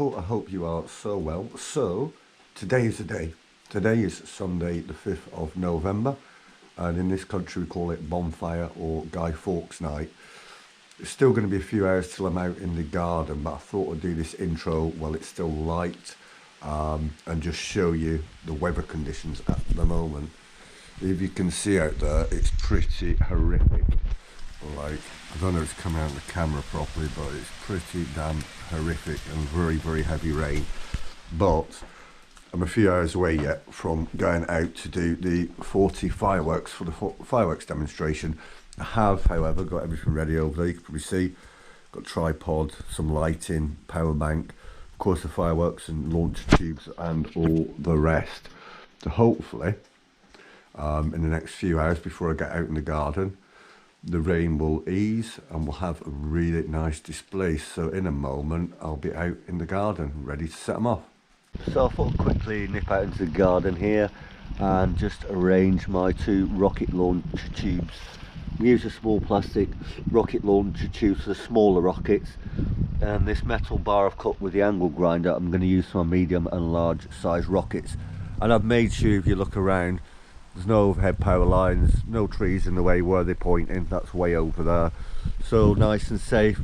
people, I hope you are so well. So, today is the day. Today is Sunday the 5th of November, and in this country we call it Bonfire or Guy Fawkes night. It's still going to be a few hours till I'm out in the garden, but I thought I'd do this intro while it's still light and just show you the weather conditions at the moment. If you can see out there, it's pretty horrific. Like, I don't know if it's coming out of the camera properly, but it's pretty damn horrific and very, very heavy rain. But I'm a few hours away yet from going out to do the 40 fireworks for the fireworks demonstration. I have, however, got everything ready over there. You can probably see, got a tripod, some lighting, power bank, of course the fireworks and launch tubes and all the rest. So hopefully, in the next few hours before I get out in the garden, the rain will ease and we'll have a really nice display. So in a moment I'll be out in the garden ready to set them off. So I thought I'd quickly nip out into the garden here and just arrange my two rocket launcher tubes. We use a small plastic rocket launcher tube for the smaller rockets, and this metal bar I've cut with the angle grinder I'm going to use for my medium and large size rockets. And I've made sure, if you look around, there's no overhead power lines, no trees in the way where they're pointing, that's way over there. So nice and safe.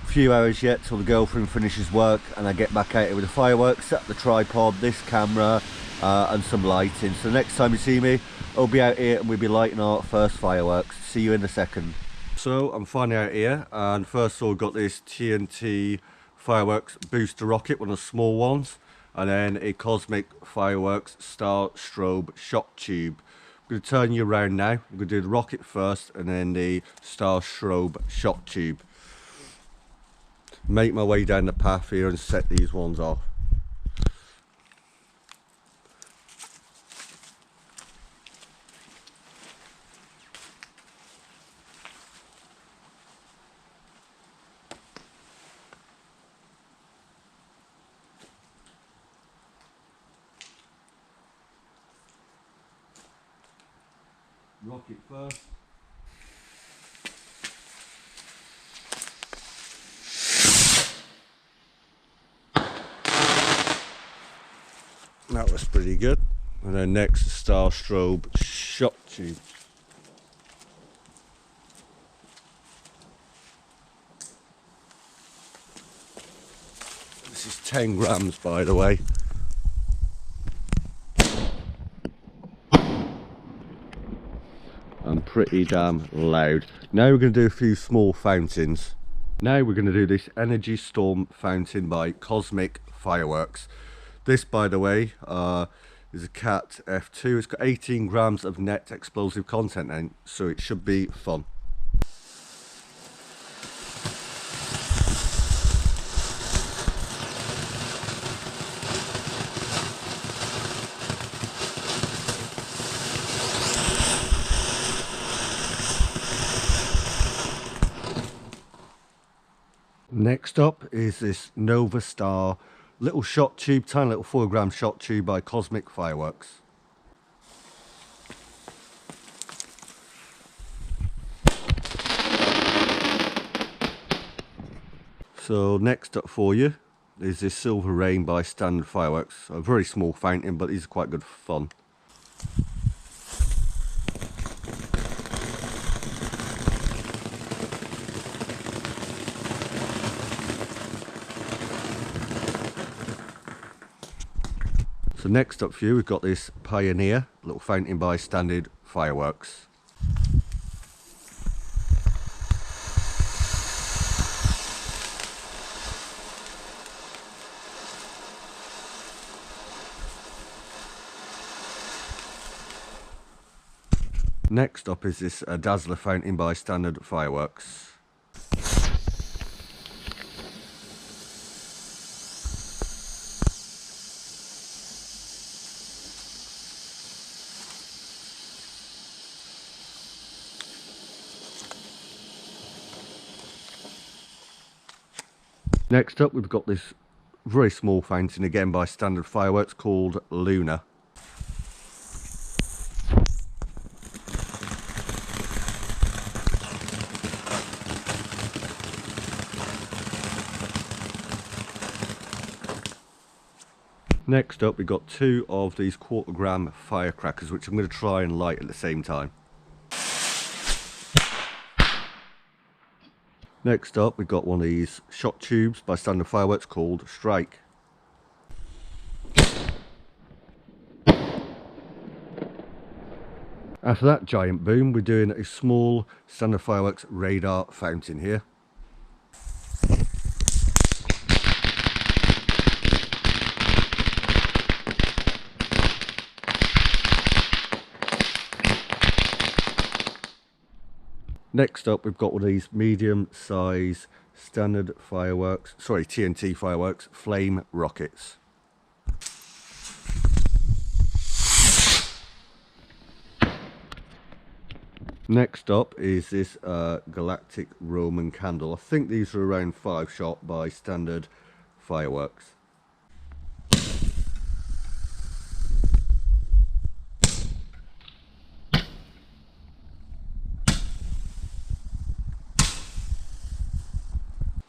A few hours yet till the girlfriend finishes work and I get back out here with the fireworks, set the tripod, this camera and some lighting. So next time you see me, I'll be out here and we'll be lighting our first fireworks. See you in a second. So I'm finally out here, and first of all got this TNT fireworks booster rocket, one of the small ones. And then a Cosmic Fireworks Star Strobe Shot Tube. I'm going to turn you around now. I'm going to do the rocket first and then the Star Strobe Shot Tube. Make my way down the path here and set these ones off. Rocket first. That was pretty good. And then next, Star Strobe Shot Tube. This is 10 grams, by the way. And pretty damn loud. Now we're going to do a few small fountains. Now we're going to do this Energy Storm fountain by Cosmic Fireworks. This, by the way, is a Cat F2. It's got 18 grams of net explosive content in it, so it should be fun. Next up is this Nova Star little shot tube, tiny little 4-gram shot tube by Cosmic Fireworks. So next up for you is this Silver Rain by Standard Fireworks. A very small fountain, but these are quite good fun. So next up for you, we've got this Pioneer, little fountain by Standard Fireworks. Next up is this Dazzler fountain by Standard Fireworks. Next up, we've got this very small fountain again by Standard Fireworks called Luna. Next up, we've got 2 of these 1/4 gram firecrackers, which I'm going to try and light at the same time. Next up, we've got one of these shot tubes by Standard Fireworks called Strike. After that giant boom, we're doing a small Standard Fireworks radar fountain here. Next up, we've got one of these medium size Standard Fireworks, sorry, TNT Fireworks flame rockets. Next up is this Galactic Roman candle. I think these are around 5 shot by Standard Fireworks.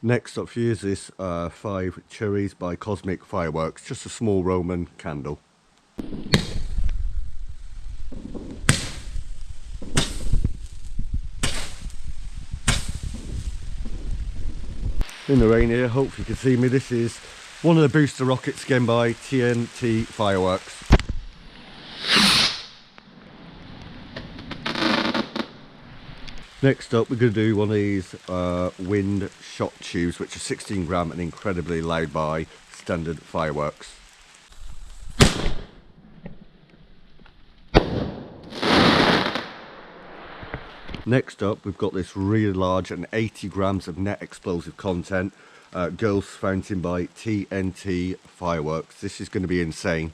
Next up here is this 5 cherries by Cosmic Fireworks, just a small Roman candle. In the rain here, hopefully you can see me. This is one of the booster rockets again by TNT Fireworks. Next up, we're going to do one of these wind shot tubes, which are 16 gram and incredibly loud by Standard Fireworks. Next up, we've got this really large and 80 grams of net explosive content, Ghost Fountain by TNT Fireworks. This is going to be insane.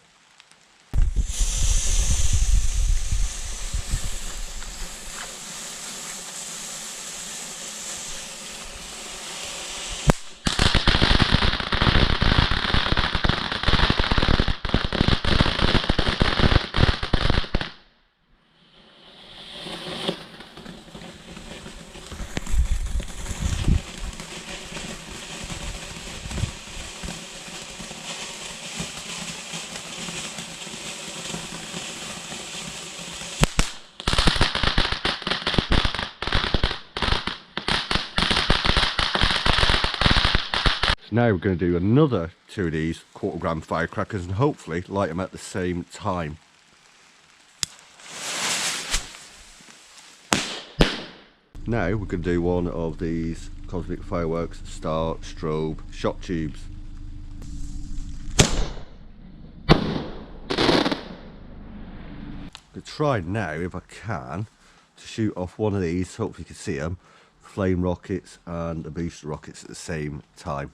Now we're going to do another 2 of these 1/4 gram firecrackers and hopefully light them at the same time. Now we're going to do one of these Cosmic Fireworks Star Strobe shot tubes. I'm going to try now, if I can, to shoot off one of these, hopefully you can see them, flame rockets and the booster rockets at the same time.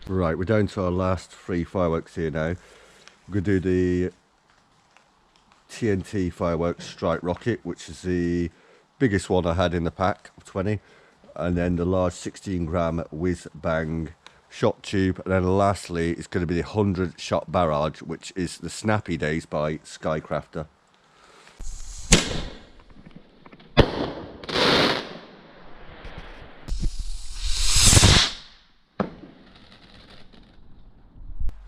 Right, we're down to our last 3 fireworks here now. We're going to do the TNT Fireworks Strike Rocket, which is the biggest one I had in the pack of 20, and then the large 16 gram Whiz Bang shot tube, and then lastly it's going to be the 100 shot barrage, which is the Snappy Days by Skycrafter.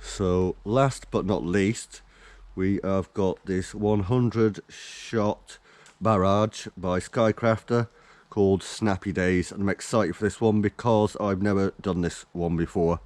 So last but not least, we have got this 100 shot barrage by Skycrafter called Snappy Days, and I'm excited for this one because I've never done this one before.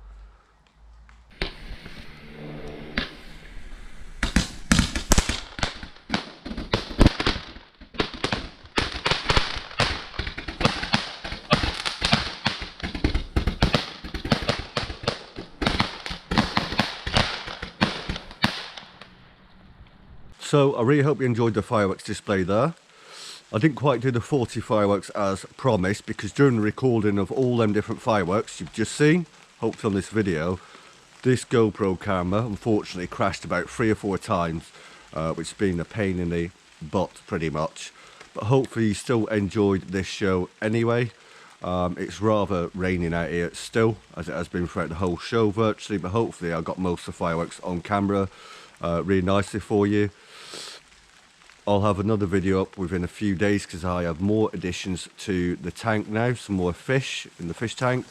So I really hope you enjoyed the fireworks display there. I didn't quite do the 40 fireworks as promised because during the recording of all them different fireworks you've just seen, hopefully on this video, this GoPro camera unfortunately crashed about 3 or 4 times, which has been a pain in the butt pretty much. But hopefully you still enjoyed this show anyway. It's rather raining out here still, as it has been throughout the whole show virtually, but hopefully I got most of the fireworks on camera really nicely for you. I'll have another video up within a few days because I have more additions to the tank now, some more fish in the fish tank,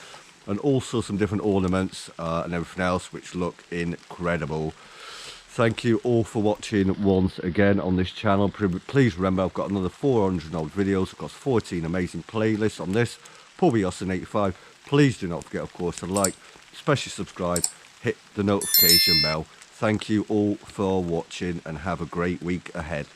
and also some different ornaments and everything else which look incredible. Thank you all for watching once again on this channel. Please remember, I've got another 400 odd videos. I've got 14 amazing playlists on this. Probably Austin 85. Please do not forget, of course, to like, especially subscribe, hit the notification bell. Thank you all for watching and have a great week ahead.